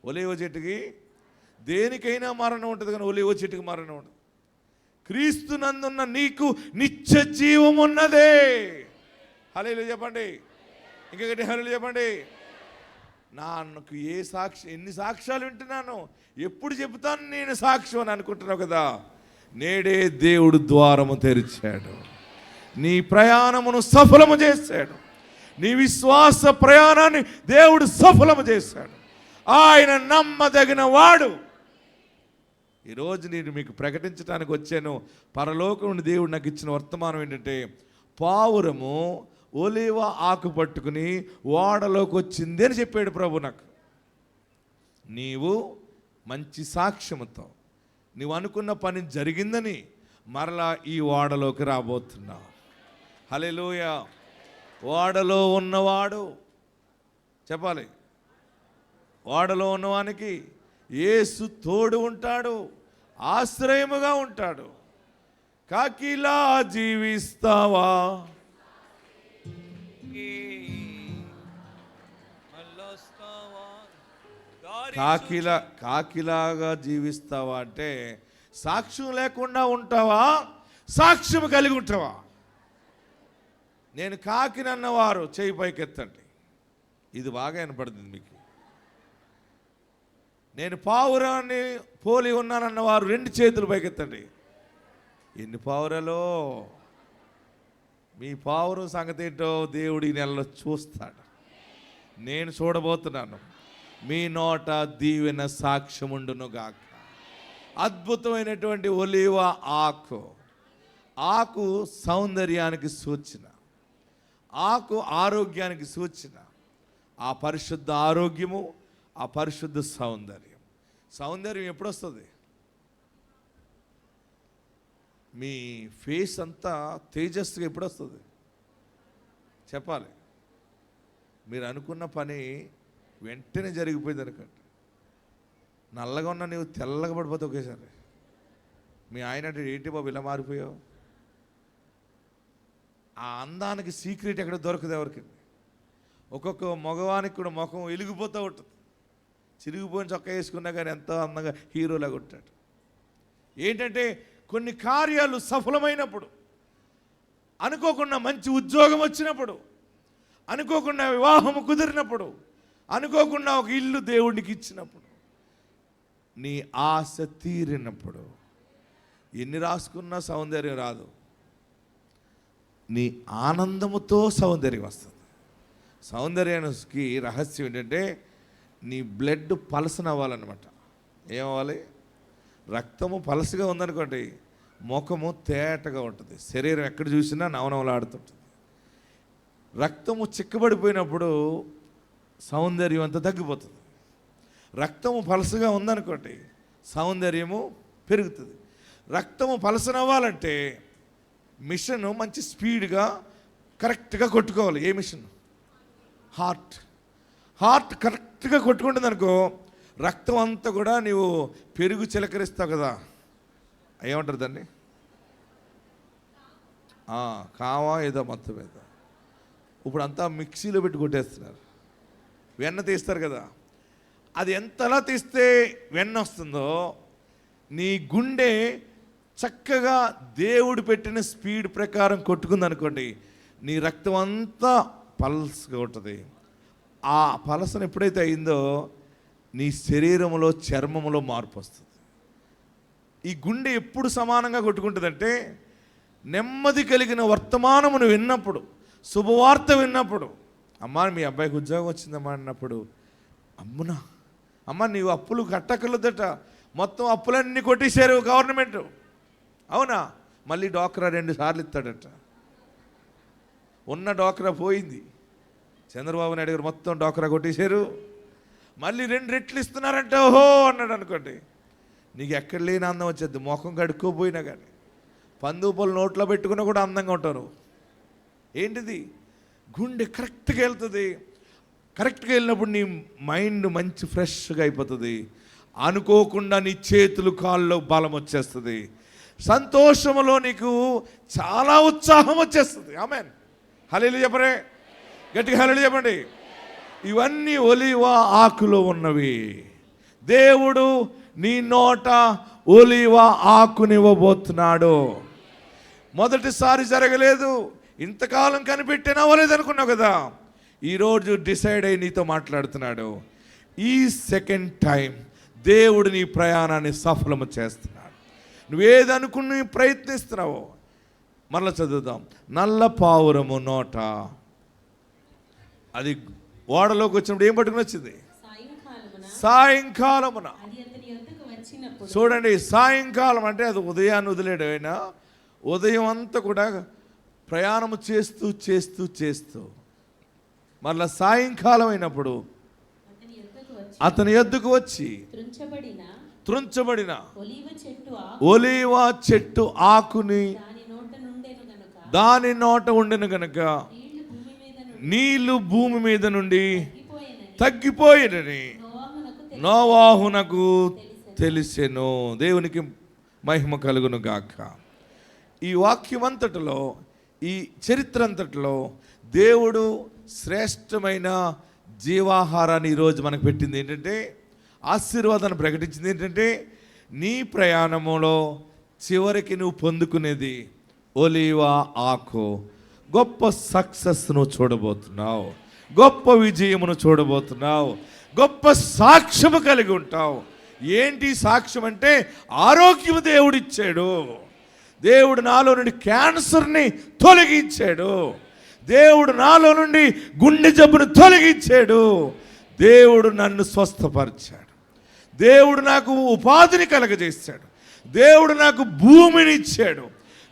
ఒలీవ చెట్టుకి దేనికైనా మరణం ఉంటుంది, కానీ ఒలీవ చెట్టుకి మరణం ఉండదు. క్రీస్తు నందున్న నీకు నిత్య జీవం ఉన్నదే. హల్లెలూయా చెప్పండి, ఇంకా గట్టి హల్లెలూయా చెప్పండి. నాకు ఎన్ని సాక్ష్యాలు వింటున్నాను, ఎప్పుడు చెబుతాను నేను సాక్ష్యం అని అనుకుంటున్నావు కదా. నేడే దేవుడు ద్వారము తెరిచాడు, నీ ప్రయాణమును సఫలము చేశాడు. నీ విశ్వాస ప్రయాణాన్ని దేవుడు సఫలము చేశాడు. ఆయన నమ్మదగిన వాడు. ఈరోజు నేను మీకు ప్రకటించడానికి వచ్చాను. పరలోకం నుండి దేవుడు నాకు ఇచ్చిన వర్తమానం ఏంటంటే, పావురము ఒలీవ ఆకు పట్టుకుని ఓడలోకి వచ్చింది అని చెప్పాడు ప్రభు నాకు. నీవు మంచి సాక్ష్యముతో నీవు అనుకున్న పని జరిగిందని మరలా ఈ ఓడలోకి రాబోతున్నావు. హల్లెలూయా. ఓడలో ఉన్నవాడు చెప్పాలి, ఓడలో ఉన్నవానికి యేసు తోడు ఉంటాడు, ఆశ్రయముగా ఉంటాడు. కాకిలా జీవిస్తావా, కాకిలాగా జీవిస్తావా అంటే సాక్ష్యం లేకుండా ఉంటావా, సాక్ష్యం కలిగి ఉంటావా? నేను కాకినన్నవారు చేయి పైకెత్తండి. ఇది బాగా వినపడుతుంది మీకు. నేను పావురాన్ని పోలి ఉన్నానన్నవారు 2 చేతులు పైకెత్తండి. ఎన్ని పావురాలో? మీ పావురం సంగతి ఏంటో దేవుడి నెలలో చూస్తాడు. నేను చూడబోతున్నాను. మీ నోట దీవెన సాక్ష్యముండును గాక. అద్భుతమైనటువంటి ఒలీవ ఆకు సౌందర్యానికి సూచన, ఆకు ఆరోగ్యానికి సూచన. ఆ పరిశుద్ధ ఆరోగ్యము, ఆ పరిశుద్ధ సౌందర్యం ఎప్పుడు వస్తుంది? మీ ఫేస్ అంతా తేజస్సుగా ఎప్పుడు వస్తుంది చెప్పాలి. మీరు అనుకున్న పని వెంటనే జరిగిపోయింది అనుకోండి. నల్లగా ఉన్న నీవు తెల్లగా పడిపోతావు ఒకేసారి. మీ ఆయన అంటే ఏంటి బాబు ఇలా మారిపోయావు? ఆ అందానికి సీక్రెట్ ఎక్కడ దొరకదు ఎవరికి. ఒక్కొక్క మగవానికి కూడా ముఖం వెలిగిపోతూ ఉంటుంది. చిరిగిపోయిన చొక్కా వేసుకున్నా కానీ ఎంతో అందంగా హీరోలాగా ఉంటాడు. ఏంటంటే కొన్ని కార్యాలు సఫలమైనప్పుడు, అనుకోకుండా మంచి ఉద్యోగం వచ్చినప్పుడు, అనుకోకుండా వివాహం కుదిరినప్పుడు, అనుకోకుండా ఒక ఇల్లు దేవుడికి ఇచ్చినప్పుడు, నీ ఆశ తీరినప్పుడు, ఎన్ని రాసుకున్నా సౌందర్యం రాదు. నీ ఆనందముతో సౌందర్యం వస్తుంది. సౌందర్యానికి రహస్యం ఏంటంటే నీ బ్లడ్ పలసన అవ్వాలన్నమాట. ఏమవ్వాలి? రక్తము పలసగా ఉందనుకోండి, ముఖము తేటగా ఉంటుంది, శరీరం ఎక్కడ చూసినా నవనవలాడుతుంటుంది. రక్తము చిక్కబడిపోయినప్పుడు సౌందర్యం అంతా తగ్గిపోతుంది. రక్తము పలసగా ఉందనుకోండి, సౌందర్యము పెరుగుతుంది. రక్తము పలసనవ్వాలంటే మిషన్ మంచి స్పీడ్గా కరెక్ట్గా కొట్టుకోవాలి. ఏ మిషన్? హార్ట్ కరెక్ట్గా కొట్టుకుంటుంది అనుకో, రక్తం అంతా కూడా నీవు పెరుగు చిలకరిస్తావు కదా, ఏమంటారు దాన్ని? కావా ఏదో మొత్తం మీద. ఇప్పుడు అంతా మిక్సీలో పెట్టి కొట్టేస్తున్నారు. వెన్న తీస్తారు కదా, అది ఎంతలా తీస్తే వెన్న వస్తుందో, నీ గుండె చక్కగా దేవుడు పెట్టిన స్పీడ్ ప్రకారం కొట్టుకుందనుకోండి, నీ రక్తం అంతా పల్స్గా ఉంటుంది. ఆ పలసన ఎప్పుడైతే అయిందో నీ శరీరంలో, చర్మంలో మార్పు వస్తుంది. ఈ గుండె ఎప్పుడు సమానంగా కొట్టుకుంటుందంటే, నెమ్మది కలిగిన వర్తమానమును విన్నప్పుడు, శుభవార్త విన్నప్పుడు, అమ్మ మీ అబ్బాయికి ఉద్యోగం వచ్చిందమ్మా అన్నప్పుడు, అమ్మునా అమ్మ నీవు అప్పులు కట్టకలదట, మొత్తం అప్పులన్నీ కొట్టేశారు గవర్నమెంట్, అవునా? మళ్ళీ డ్వాక్రా 2 సార్లు ఇస్తాడట. ఉన్న డ్వాక్రా పోయింది. చంద్రబాబు నాయుడు గారు మొత్తం డ్వాక్రా కొట్టేశారు, మళ్ళీ 2 రెట్లు ఇస్తున్నారంట. ఓహో అన్నాడు అనుకోండి, నీకు ఎక్కడ లేని అందం వచ్చేది. ముఖం కడుక్కోపోయినా కానీ, పందుపలు నోట్లో పెట్టుకున్నా కూడా అందంగా ఉంటారు. ఏంటిది? గుండె కరెక్ట్గా వెళ్తుంది. కరెక్ట్గా వెళ్ళినప్పుడు నీ మైండ్ మంచి ఫ్రెష్గా అయిపోతుంది. అనుకోకుండా నీ చేతులు కాళ్ళు బలం వచ్చేస్తుంది. సంతోషంలో నీకు చాలా ఉత్సాహం వచ్చేస్తుంది. ఆమేన్. హల్లెలూయా చెప్పరే, గట్టిగా హల్లెలూయా చెప్పండి. ఇవన్నీ ఒలీవ ఆకులో ఉన్నవి. దేవుడు నీ నోట ఒలీవ ఆకునివ్వబోతున్నాడు. మొదటిసారి జరగలేదు, ఇంతకాలం కనిపెట్టినా అవ్వలేదు అనుకున్నావు కదా, ఈరోజు డిసైడ్ అయ్యి నీతో మాట్లాడుతున్నాడు. ఈ సెకండ్ టైం దేవుడు నీ ప్రయాణాన్ని సఫలము చేస్తున్నాడు. నువ్వేదనుకుని ప్రయత్నిస్తున్నావో, మరలా చదువుదాం. నల్ల పావురము నోట, అది ఓడలోకి వచ్చినప్పుడు ఏం పట్టుకుని వచ్చింది? సాయంకాలమున. చూడండి, సాయంకాలం అంటే అది ఉదయాన్ని వదిలేడైనా, ఉదయం అంతా కూడా ప్రయాణము చేస్తూ చేస్తూ చేస్తూ మరలా సాయంకాలం అయినప్పుడు అతని యొద్దకు వచ్చి త్రుంచబడిన ఒలీవ చెట్టు ఆకుని దాని నోట ఉండెను గనుక నీళ్లు భూమి మీద నుండి తగ్గిపోయినని నోవాహునకు తెలిసెను. దేవునికి మహిమ కలుగును గాక. ఈ వాక్యమంతటిలో, ఈ చరిత్ర అంతటిలో దేవుడు శ్రేష్టమైన జీవాహారాన్ని ఈరోజు మనకు పెట్టింది ఏంటంటే, ఆశీర్వాదాన్ని ప్రకటించింది ఏంటంటే, నీ ప్రయాణములో చివరికి నువ్వు పొందుకునేది ఒలీవ ఆకు. గొప్ప సక్సెస్ను చూడబోతున్నావు, గొప్ప విజయమును చూడబోతున్నావు, గొప్ప సాక్ష్యము కలిగి ఉంటావు. ఏంటి సాక్ష్యం అంటే, ఆరోగ్యము దేవుడిచ్చాడు. దేవుడు నాలో నుండి క్యాన్సర్ని తొలగించాడు. దేవుడు నాలో నుండి గుండె జబ్బును తొలగించాడు. దేవుడు నన్ను స్వస్థపరిచాడు. దేవుడు నాకు ఉపాధిని కలగజేశాడు. దేవుడు నాకు భూమిని ఇచ్చాడు.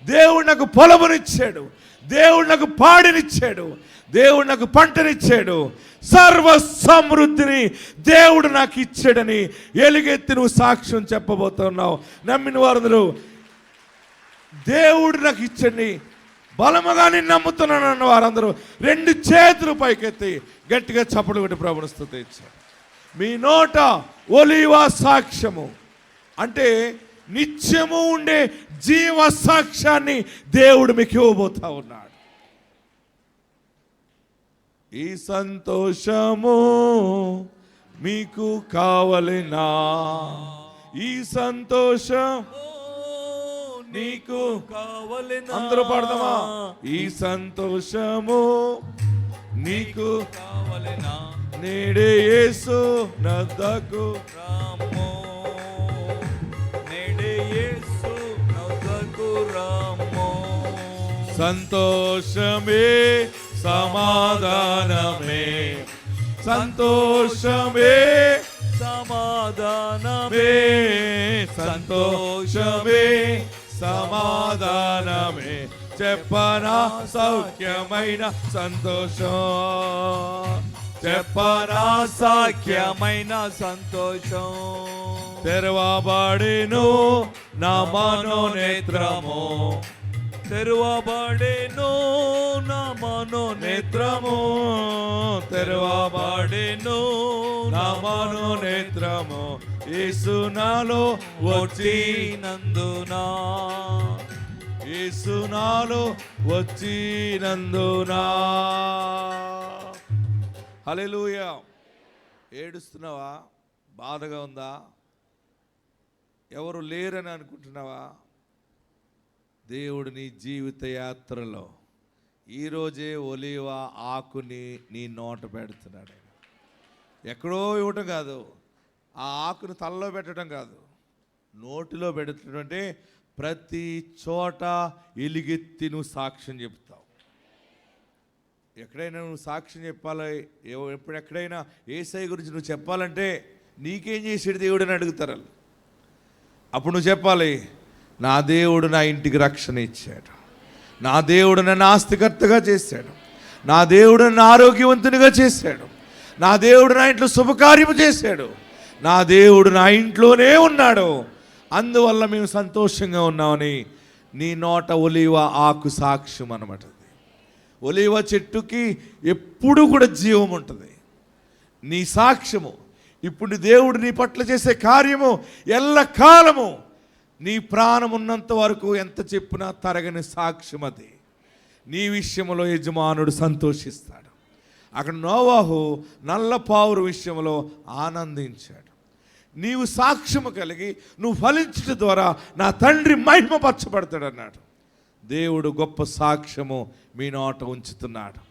దేవుడు నాకు పొలమునిచ్చాడు. దేవుడు నాకు పాడినిచ్చాడు. దేవుడు నాకు పంటనిచ్చాడు. సర్వ సమృద్ధిని దేవుడు నాకు ఇచ్చాడని ఎలుగెత్తి నువ్వు సాక్ష్యం చెప్పబోతున్నావు. నమ్మిన వారందరూ దేవుడు నాకు ఇచ్చండి, బలముగా నేను నమ్ముతున్నాను అన్న వారందరూ 2 చేతులు పైకెత్తి గట్టిగా చప్పట్లు కొట్టి ప్రభువును స్తుతించారు. మీ నోట ఒలీవ సాక్ష్యము అంటే నిత్యము ఉండే జీవ సాక్ష్యాన్ని దేవుడు మీకు ఇవ్వబోతా ఉన్నాడు. ఈ సంతోషము మీకు కావలెనా? ఈ సంతోషం నీకు కావలెనా? అందరూ పాడదామా? ఈ సంతోషము నీకు కావలెనా? నేడే యేసు నద్దకు రాము, నేడే యేసు నొద్దకు రాము. సంతోషమే సమాధానమే, సంతోషమే సమాధానమే, సంతోషమే సమాధానమే, చెప్పనా సౌఖ్యమైన సంతోషం, చెప్పనా సాఖ్యమైన సంతోషం. తెరవబడెను నా మనోనేత్రము, తెరవబడెను నా మనోనేత్రము, తెరవబడెను నా మనోనేత్రము, యేసు నాలో వచ్చినందునా, యేసు నాలో వచ్చినందునా. హల్లెలూయా. ఏడుస్తున్నావా? బాధగా ఉందా? ఎవరు లేరని అనుకుంటున్నావా? దేవుడు నీ జీవిత యాత్రలో ఈరోజే ఒలీవ ఆకుని నీ నోట పెడుతున్నాడు. ఎక్కడో ఇవ్వటం కాదు, ఆ ఆకును తలలో పెట్టడం కాదు, నోటిలో పెడుతున్నాడు. అంటే ప్రతి చోట ఎలుగెత్తి నువ్వు సాక్ష్యం చెప్తావు. ఎక్కడైనా నువ్వు సాక్ష్యం చెప్పాలి, ఎక్కడైనా యేసయ్య గురించి నువ్వు చెప్పాలంటే నీకేం చేసాడు దేవుడు అని అడుగుతారు. అప్పుడు నువ్వు చెప్పాలి, నా దేవుడు నా ఇంటికి రక్షణ ఇచ్చాడు, నా దేవుడు నన్ను ఆస్తికర్తగా చేశాడు, నా దేవుడు నన్ను ఆరోగ్యవంతునిగా చేశాడు, నా దేవుడు నా ఇంట్లో శుభకార్యము చేశాడు, నా దేవుడు నా ఇంట్లోనే ఉన్నాడు, అందువల్ల మేము సంతోషంగా ఉన్నామని నీ నోట ఒలీవ ఆకు సాక్ష్యం అన్నమాట. ఒలీవ చెట్టుకి ఎప్పుడు కూడా జీవం ఉంటుంది. నీ సాక్ష్యము, ఇప్పుడు దేవుడు నీ పట్ల చేసే కార్యము ఎల్లకాలము నీ ప్రాణం ఉన్నంత వరకు ఎంత చెప్పినా తరగని సాక్ష్యం అది. నీ విషయంలో యజమానుడు సంతోషిస్తాడు. అక్కడ నోవాహు నల్ల పావురు విషయంలో ఆనందించాడు. నీవు సాక్ష్యము కలిగి నువ్వు ఫలించడం ద్వారా నా తండ్రి మహిమపరచబడతాడు అన్నాడు. దేవుడు గొప్ప సాక్ష్యము మీ నోట ఉంచుతున్నాడు.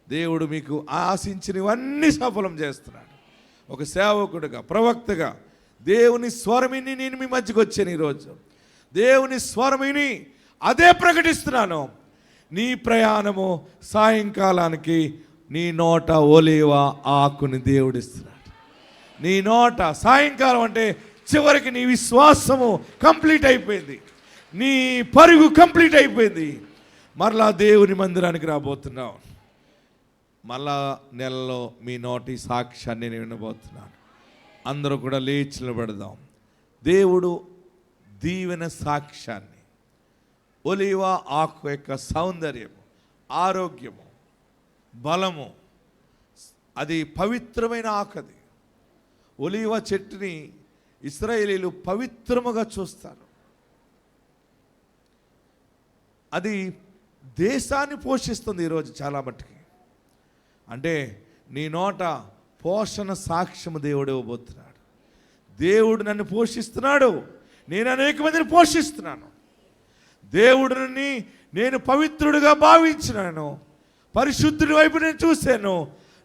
దేవుడు మీకు ఆశించినవన్నీ సఫలం చేస్తున్నాడు. ఒక సేవకుడిగా, ప్రవక్తగా దేవుని స్వరమిని నేను మీ మధ్యకు వచ్చాను ఈరోజు. దేవుని స్వరమిని అదే ప్రకటిస్తున్నాను. నీ ప్రయాణము సాయంకాలానికి నీ నోట ఒలీవ ఆకుని దేవుడిస్తున్నాడు. నీ నోట సాయంకాలం అంటే చివరికి నీ విశ్వాసము కంప్లీట్ అయిపోయింది, నీ పరుగు కంప్లీట్ అయిపోయింది. మరలా దేవుని మందిరానికి రాబోతున్నావు. మళ్ళా నెలలో మీ నోటి సాక్ష్యాన్ని నేను వినబోతున్నాను. అందరూ కూడా లేచి నిలబడదాం. దేవుడు దీవెన సాక్ష్యాన్ని, ఒలీవ ఆకు యొక్క సౌందర్యము, ఆరోగ్యము, బలము, అది పవిత్రమైన ఆకది. ఒలీవ చెట్టుని ఇశ్రాయేలీలు పవిత్రముగా చూస్తారు. అది దేశాన్ని పోషిస్తుంది ఈరోజు చాలా మట్టుకి. అంటే నీ నోట పోషణ సాక్ష్యము దేవుడు ఇవ్వబోతున్నాడు. దేవుడు నన్ను పోషిస్తున్నాడు, నేను అనేక మందిని పోషిస్తున్నాను. దేవుడిని నేను పవిత్రుడిగా భావించినాను, పరిశుద్ధుడి వైపు నేను చూశాను.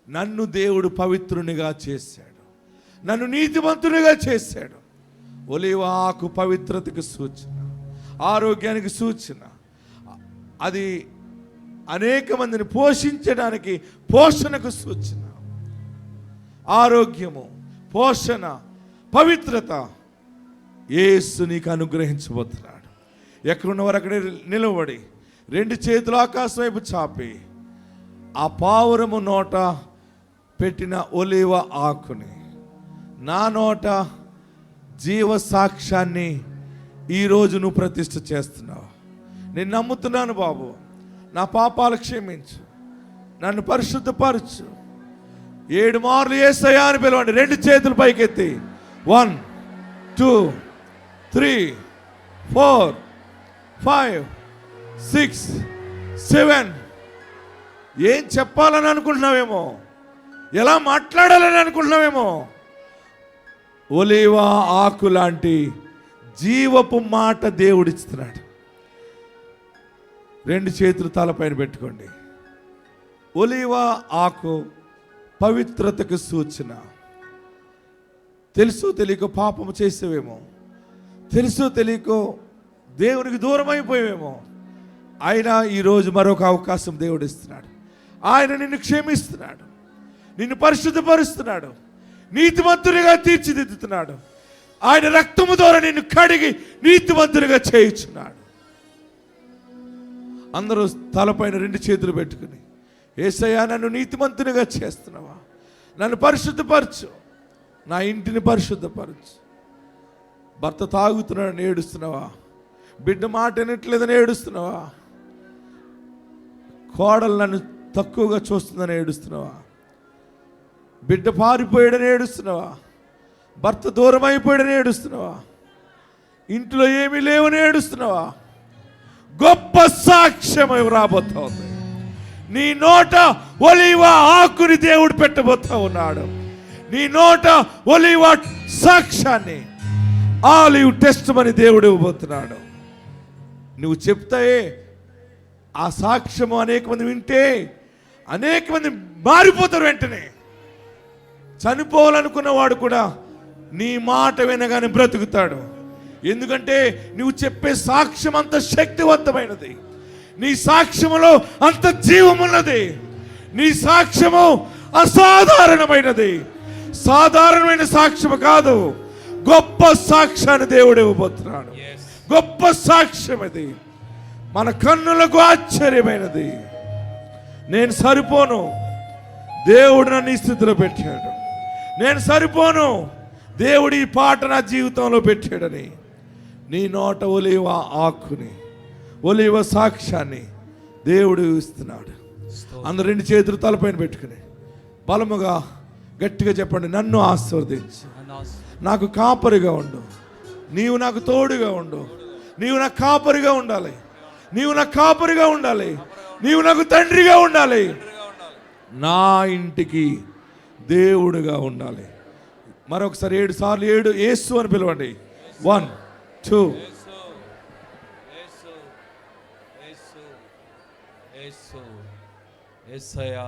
నన్ను దేవుడు పవిత్రునిగా చేశాడు, నన్ను నీతిమంతునిగా చేశాడు. ఒలీవ ఆకు పవిత్రతకు సూచన, ఆరోగ్యానికి సూచన. అది అనేక మందిని పోషించడానికి పోషణకు సూచన. ఆరోగ్యము, పోషణ, పవిత్రత యేసు నీకు అనుగ్రహించబోతున్నాడు. ఎక్కడున్నవారు అక్కడే నిలబడి 2 చేతులు ఆకాశం వైపు చాపి ఆ పావురము నోట పెట్టిన ఒలీవ ఆకుని, నా నోట జీవ సాక్ష్యాన్ని ఈరోజు నువ్వు ప్రతిష్ఠ చేస్తున్నావు. నేను నమ్ముతున్నాను బాబు, నా పాపాలు క్షమించు, నన్ను పరిశుద్ధపరచు. 7 మార్లు యేసయ్యా అని పిలవండి. 2 చేతులు పైకెత్తి 1 2 3 4 5 6 7. ఏం చెప్పాలని అనుకుంటున్నావేమో, ఎలా మాట్లాడాలని అనుకుంటున్నావేమో. ఒలీవ ఆకు లాంటి జీవపు మాట దేవుడిస్తున్నాడు. 2 చేతులు తలపైన పెట్టుకోండి. ఒలీవ ఆకు పవిత్రతకు సూచన. తెలుసో తెలియకో పాపము చేసేవేమో, తెలుసో తెలియకో దేవునికి దూరం అయిపోయేవేమో. ఆయన ఈరోజు మరొక అవకాశం దేవుడు ఇస్తున్నాడు. ఆయన నిన్ను క్షమిస్తున్నాడు, నిన్ను పరిశుద్ధపరుస్తున్నాడు, నీతిమంతునిగా తీర్చిదిద్దుతున్నాడు. ఆయన రక్తము ద్వారా నిన్ను కడిగి నీతిమంతునిగా చేయించున్నాడు. అందరూ తలపైన 2 చేతులు పెట్టుకుని, యేసయ్యా నన్ను నీతిమంతునిగా చేస్తున్నావా, నన్ను పరిశుద్ధపరచు, నా ఇంటిని పరిశుద్ధపరచు. భర్త తాగుతున్నాడని ఏడుస్తున్నావా, బిడ్డ మాట వినట్లేదని ఏడుస్తున్నావా, కోడలు నన్ను తక్కువగా చూస్తుందని ఏడుస్తున్నావా, బిడ్డ పారిపోయాడని ఏడుస్తున్నావా, భర్త దూరం అయిపోయాడని ఏడుస్తున్నావా, ఇంట్లో ఏమీ లేవని ఏడుస్తున్నావా. గొప్ప సాక్ష్యం రాబోతోంది. నీ నోట ఒలీవ ఆకుని దేవుడు పెట్టబోతా ఉన్నాడు. నీ నోట ఒలీవ సాక్ష్యాన్ని, ఆలివ్ టెస్టిమనీ దేవుడు ఇవ్వబోతున్నాడు. నువ్వు చెప్తాయే ఆ సాక్ష్యము అనేక మంది వింటే అనేక మంది మారిపోతారు. వెంటనే చనిపోవాలనుకున్న వాడు కూడా నీ మాట వినగానే బ్రతుకుతాడు. ఎందుకంటే నువ్వు చెప్పే సాక్ష్యం అంత శక్తివంతమైనది, నీ సాక్ష్యములో అంత జీవమున్నది, నీ సాక్ష్యము అసాధారణమైనది. సాధారణమైన సాక్ష్యము కాదు, గొప్ప సాక్ష్యాన్ని దేవుడు ఇవ్వబోతున్నాడు. గొప్ప సాక్ష్యం అది, మన కన్నులకు ఆశ్చర్యమైనది. నేను సరిపోను, దేవుడు నన్ను ఈ స్థితిలో పెట్టాడు. నేను సరిపోను, దేవుడు ఈ పాట నా జీవితంలో పెట్టాడని నీ నోట ఒలీవ ఆకుని, ఒలీవ సాక్ష్యాన్ని దేవుడు ఇస్తున్నాడు. అందరు 2 చేతులు తలపైన పెట్టుకుని బలముగా గట్టిగా చెప్పండి, నన్ను ఆశీర్వదించు, నాకు కాపరిగా ఉండు, నీవు నాకు తోడుగా ఉండు, నీవు నాకు కాపరిగా ఉండాలి, నీవు నాకు కాపరిగా ఉండాలి, నీవు నాకు తండ్రిగా ఉండాలి, నా ఇంటికి దేవుడుగా ఉండాలి. మరొకసారి 7 సార్లు 7 యేసు అని పిలవండి. 1 2 యేసయ్యా.